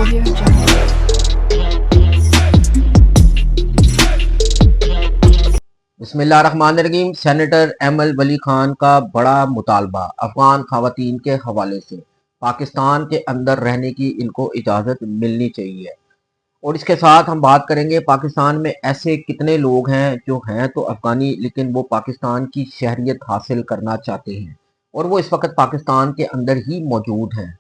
Audio Jungle. बिस्मिल्लाहिर्रहमानिर्रहीम। Senator ML वली खान का बड़ा मुतालबा अफगान खवातीन के हवाले से। पाकिस्तान के अंदर रहने की इनको इजाज़त मिलनी चाहिए। और इसके साथ हम बात करेंगे पाकिस्तान में ऐसे कितने लोग हैं जो हैं तो अफगानी लेकिन वो पाकिस्तान की शहरियत हासिल करना चाहते हैं और वो इस वक्त पाकिस्तान के अंदर ही मौजूद हैं।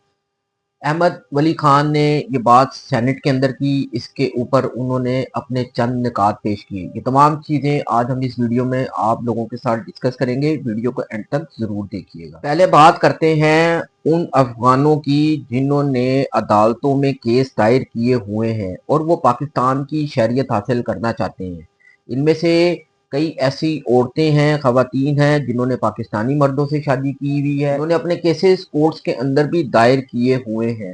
अहमद वली खान ने ये बात सेनेट के अंदर की, इसके ऊपर उन्होंने अपने चंद निकात पेश किए। ये तमाम चीज़ें आज हम इस वीडियो में आप लोगों के साथ डिस्कस करेंगे। वीडियो को एंड तक ज़रूर देखिएगा। पहले बात करते हैं उन अफगानों की जिन्होंने अदालतों में केस दायर किए हुए हैं और वो पाकिस्तान की शहरियत हासिल करना चाहते हैं। इनमें से कई ऐसी औरतें हैं, खवातीन हैं जिन्होंने पाकिस्तानी मर्दों से शादी की हुई है। उन्होंने अपने केसेस कोर्ट्स के अंदर भी दायर किए हुए हैं।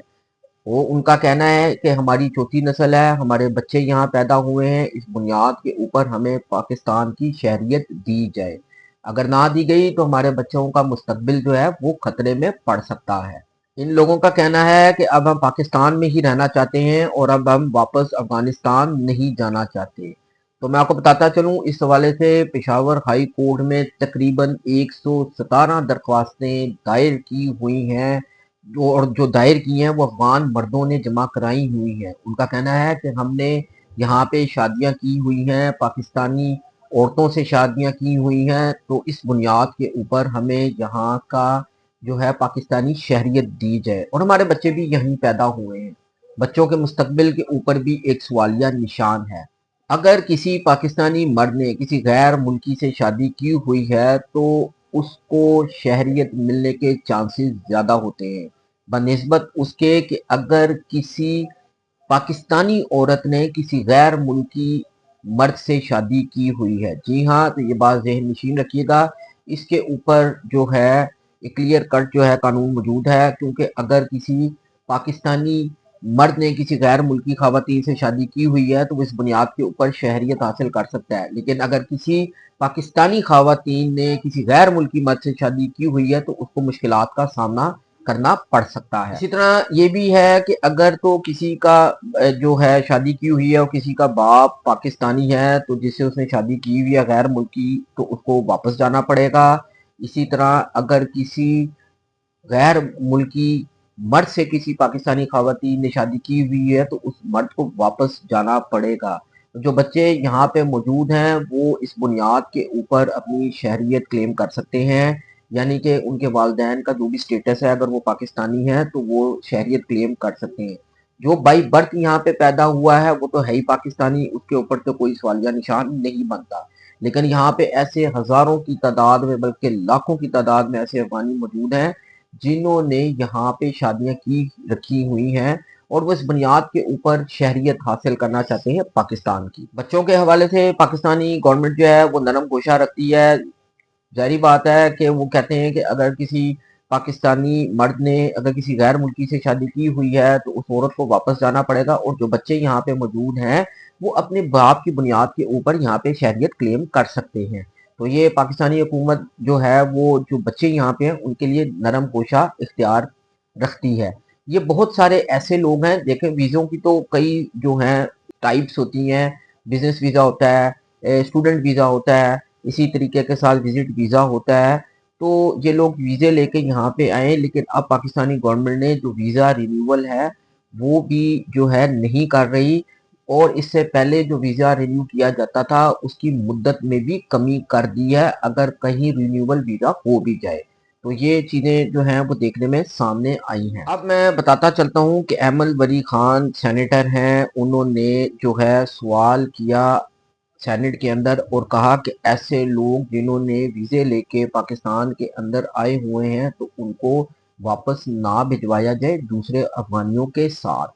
वो उनका कहना है कि हमारी चौथी नस्ल है, हमारे बच्चे यहाँ पैदा हुए हैं, इस बुनियाद के ऊपर हमें पाकिस्तान की शहरियत दी जाए। अगर ना दी गई तो हमारे बच्चों का मुस्तकबिल जो है वो खतरे में पड़ सकता है। इन लोगों का कहना है कि अब हम पाकिस्तान में ही रहना चाहते हैं और अब हम वापस अफगानिस्तान नहीं जाना चाहते। तो मैं आपको बताता चलूं, इस हवाले से पेशावर हाई कोर्ट में तकरीबन 117 दरख्वास्तें दायर की हुई हैं और जो दायर की हैं वो अफगान मर्दों ने जमा कराई हुई हैं। उनका कहना है कि हमने यहाँ पे शादियाँ की हुई हैं, पाकिस्तानी औरतों से शादियाँ की हुई हैं, तो इस बुनियाद के ऊपर हमें यहाँ का जो है पाकिस्तानी शहरियत दी जाए और हमारे बच्चे भी यहीं पैदा हुए हैं। बच्चों के मुस्तकबिल के ऊपर भी एक सवालिया निशान है। अगर किसी पाकिस्तानी मर्द ने किसी गैर मुल्की से शादी की हुई है तो उसको शहरियत मिलने के चांसेस ज़्यादा होते हैं बनिस्बत उसके कि अगर किसी पाकिस्तानी औरत ने किसी गैर मुल्की मर्द से शादी की हुई है। जी हाँ, तो ये बात ज़हन नशीन रखिएगा। इसके ऊपर जो है एक क्लियर कट जो है कानून मौजूद है, क्योंकि अगर किसी पाकिस्तानी मर्द ने किसी गैर मुल्की खवातीन से शादी की हुई है तो वो इस बुनियाद के ऊपर शहरियत हासिल कर सकता है। लेकिन अगर किसी पाकिस्तानी खवातीन ने किसी गैर मुल्की मर्द से शादी की हुई है तो उसको मुश्किलात का सामना करना पड़ सकता है। इसी तरह ये भी है कि अगर तो किसी का जो है शादी की हुई है और किसी का बाप पाकिस्तानी है तो जिससे उसने शादी की हुई है गैर मुल्की, तो उसको वापस जाना पड़ेगा। इसी तरह अगर किसी गैर मुल्की मर्द से किसी पाकिस्तानी खवातीन ने शादी की हुई है तो उस मर्द को वापस जाना पड़ेगा। जो बच्चे यहाँ पे मौजूद हैं वो इस बुनियाद के ऊपर अपनी शहरियत क्लेम कर सकते हैं, यानी कि उनके वालिदैन का जो भी स्टेटस है अगर वो पाकिस्तानी है तो वो शहरियत क्लेम कर सकते हैं। जो बाई बर्थ यहाँ पे पैदा हुआ है वो तो है ही पाकिस्तानी, उसके ऊपर तो कोई सवालिया निशान नहीं बनता। लेकिन यहाँ पे ऐसे हजारों की तादाद में बल्कि लाखों की तादाद में ऐसे अफगानी मौजूद हैं जिन्होंने यहाँ पे शादियां की रखी हुई हैं और वो इस बुनियाद के ऊपर शहरियत हासिल करना चाहते हैं पाकिस्तान की। बच्चों के हवाले से पाकिस्तानी गवर्नमेंट जो है वो नरम गोशा रखती है। जारी बात है कि वो कहते हैं कि अगर किसी पाकिस्तानी मर्द ने अगर किसी गैर मुल्की से शादी की हुई है तो उस औरत को वापस जाना पड़ेगा और जो बच्चे यहाँ पे मौजूद हैं वो अपने बाप की बुनियाद के ऊपर यहाँ पे शहरियत क्लेम कर सकते हैं। तो ये पाकिस्तानी हुकूमत जो है वो जो बच्चे यहाँ पे हैं उनके लिए नरम कोशा इख्तियार रखती है। ये बहुत सारे ऐसे लोग हैं, देखें वीज़ों की तो कई जो हैं टाइप्स होती हैं। बिजनेस वीज़ा होता है, स्टूडेंट वीज़ा होता है, इसी तरीके के साथ विजिट वीज़ा होता है। तो ये लोग वीज़े लेके यहाँ पे आए, लेकिन अब पाकिस्तानी गवर्नमेंट ने जो वीज़ा रिन्यूअल है वो भी जो है नहीं कर रही और इससे पहले जो वीज़ा रिन्यू किया जाता था उसकी मुद्दत में भी कमी कर दी है अगर कहीं रिन्यूअल वीज़ा हो भी जाए। तो ये चीज़ें जो हैं वो देखने में सामने आई हैं। अब मैं बताता चलता हूँ कि अहमद वली खान सेनेटर हैं, उन्होंने जो है सवाल किया सेनेट के अंदर और कहा कि ऐसे लोग जिन्होंने वीज़े लेके पाकिस्तान के अंदर आए हुए हैं तो उनको वापस ना भिजवाया जाए दूसरे अफगानियों के साथ।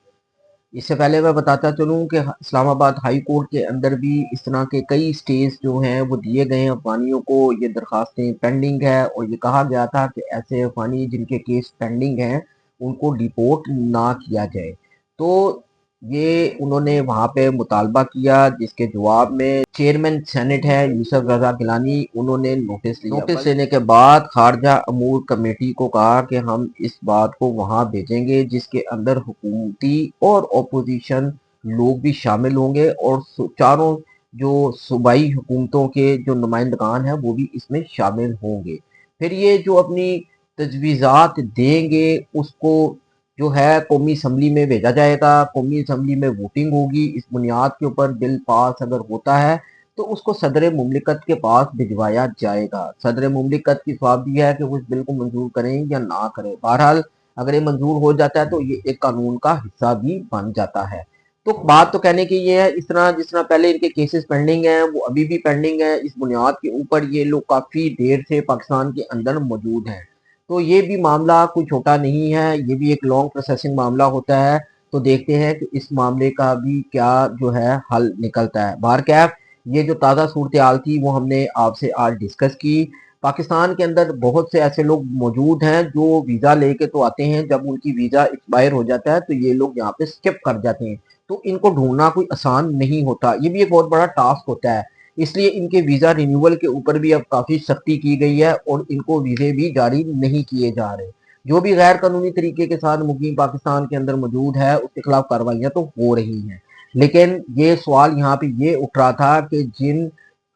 इससे पहले मैं बताता चलूँ कि इस्लामाबाद हाई कोर्ट के अंदर भी इस तरह के कई स्टेज जो हैं वो दिए गए हैं अफगानियों को। ये दरखास्तें पेंडिंग है और ये कहा गया था कि ऐसे अफगानी जिनके केस पेंडिंग हैं उनको डिपोर्ट ना किया जाए। तो ये उन्होंने वहाँ पे मुतालबा किया, जिसके जवाब में चेयरमैन सेनेट है यूसुफ रजा गिलानी, उन्होंने नोटिस लिया। नोटिस लेने के बाद खारजा अमूर कमेटी को कहा कि हम इस बात को वहाँ भेजेंगे जिसके अंदर हुकूमती और अपोजिशन लोग भी शामिल होंगे, और चारों जो सूबाई हुकूमतों के जो नुमाइंदगान हैं वो भी इसमें शामिल होंगे। फिर ये जो अपनी तजवीज़ात देंगे उसको जो है कौमी असम्बली में भेजा जाएगा। कौमी असम्बली में वोटिंग होगी। इस बुनियाद के ऊपर बिल पास अगर होता है तो उसको सदर मुमलिकत के पास भिजवाया जाएगा। सदर मुमलिकत की ख्वाबी है कि वो इस बिल को मंजूर करें या ना करें। बहरहाल अगर ये मंजूर हो जाता है तो ये एक कानून का हिस्सा भी बन जाता है। तो बात तो कहने की ये है, इस तरह जिस तरह पहले इनके केसेस पेंडिंग हैं वो अभी भी पेंडिंग है। इस बुनियाद के ऊपर ये लोग काफ़ी देर से पाकिस्तान के अंदर मौजूद हैं। तो ये भी मामला कोई छोटा नहीं है, ये भी एक लॉन्ग प्रोसेसिंग मामला होता है। तो देखते हैं कि इस मामले का भी क्या जो है हल निकलता है। बहरकैफ ये जो ताज़ा सूरत हाल थी वो हमने आपसे आज डिस्कस की। पाकिस्तान के अंदर बहुत से ऐसे लोग मौजूद हैं जो वीज़ा लेके तो आते हैं, जब उनकी वीज़ा एक्सपायर हो जाता है तो ये लोग यहाँ पे स्किप कर जाते हैं। तो इनको ढूंढना कोई आसान नहीं होता, ये भी एक बहुत बड़ा टास्क होता है। इसलिए इनके वीज़ा रिन्यूअल के ऊपर भी अब काफ़ी सख्ती की गई है और इनको वीज़े भी जारी नहीं किए जा रहे। जो भी गैर कानूनी तरीके के साथ मुकीम पाकिस्तान के अंदर मौजूद है उसके खिलाफ कार्रवाइयाँ तो हो रही हैं। लेकिन ये सवाल यहाँ पे ये उठ रहा था कि जिन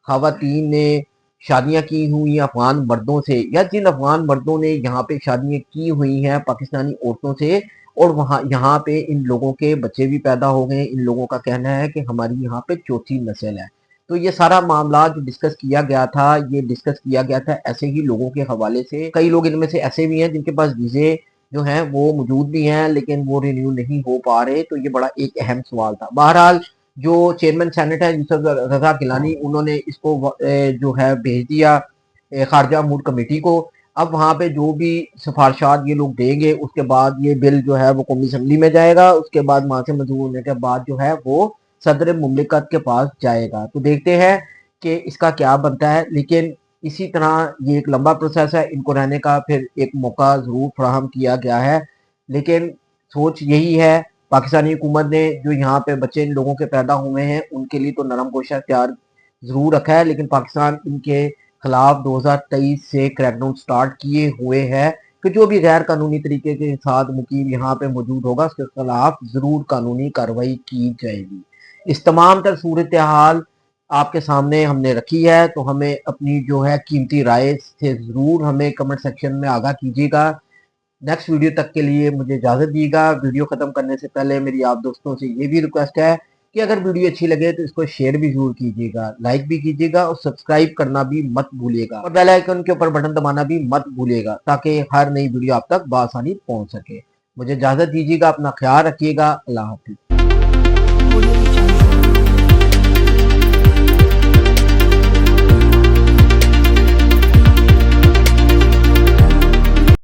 खवातीन ने शादियाँ की हुई अफगान मर्दों से, या जिन अफगान मर्दों ने यहाँ पे शादियाँ की हुई हैं पाकिस्तानी औरतों से, और वहाँ यहाँ पे इन लोगों के बच्चे भी पैदा हो गए। इन लोगों का कहना है कि हमारी यहाँ पे चौथी नस्ल है। तो ये सारा मामला जो डिस्कस किया गया था, ये डिस्कस किया गया था ऐसे ही लोगों के हवाले से। कई लोग इनमें से ऐसे भी हैं जिनके पास वीज़े जो हैं वो मौजूद भी हैं लेकिन वो रिन्यू नहीं हो पा रहे। तो ये बड़ा एक अहम सवाल था। बहरहाल जो चेयरमैन सेनेट है यूसुफ रजा गिलानी, उन्होंने इसको जो है भेज दिया खारजा अमूर कमेटी को। अब वहाँ पे जो भी सिफारशात ये लोग देंगे उसके बाद ये बिल जो है वो कौमी असम्बली में जाएगा। उसके बाद वहाँ से मंजूर होने के बाद जो है वो सदर मुमलिकत के पास जाएगा। तो देखते हैं कि इसका क्या बनता है। लेकिन इसी तरह ये एक लंबा प्रोसेस है, इनको रहने का फिर एक मौका ज़रूर फराहम किया गया है। लेकिन सोच यही है पाकिस्तानी हुकूमत ने, जो यहाँ पे बच्चे इन लोगों के पैदा हुए हैं उनके लिए तो नरम गोशा इख्तियार ज़रूर रखा है, लेकिन पाकिस्तान इनके खिलाफ 2023 से क्रैकडाउन स्टार्ट किए हुए है कि जो भी गैर कानूनी तरीके के साथ मुकीम यहाँ पे मौजूद होगा उसके खिलाफ ज़रूर कानूनी कार्रवाई की जाएगी। इस तमाम तर सूरत हाल आपके सामने हमने रखी है, तो हमें अपनी जो है कीमती राय से ज़रूर हमें कमेंट सेक्शन में आगाह कीजिएगा। नेक्स्ट वीडियो तक के लिए मुझे इजाज़त दीजिएगा। वीडियो ख़त्म करने से पहले मेरी आप दोस्तों से ये भी रिक्वेस्ट है कि अगर वीडियो अच्छी लगे तो इसको शेयर भी ज़रूर कीजिएगा, लाइक भी कीजिएगा और सब्सक्राइब करना भी मत भूलिएगा, और बेल आइकन के ऊपर बटन दबाना भी मत भूलिएगा ताकि हर नई वीडियो आप तक बआसानी पहुंच सके। मुझे इजाज़त दीजिएगा, अपना ख्याल रखिएगा। अल्लाह हाफिज़।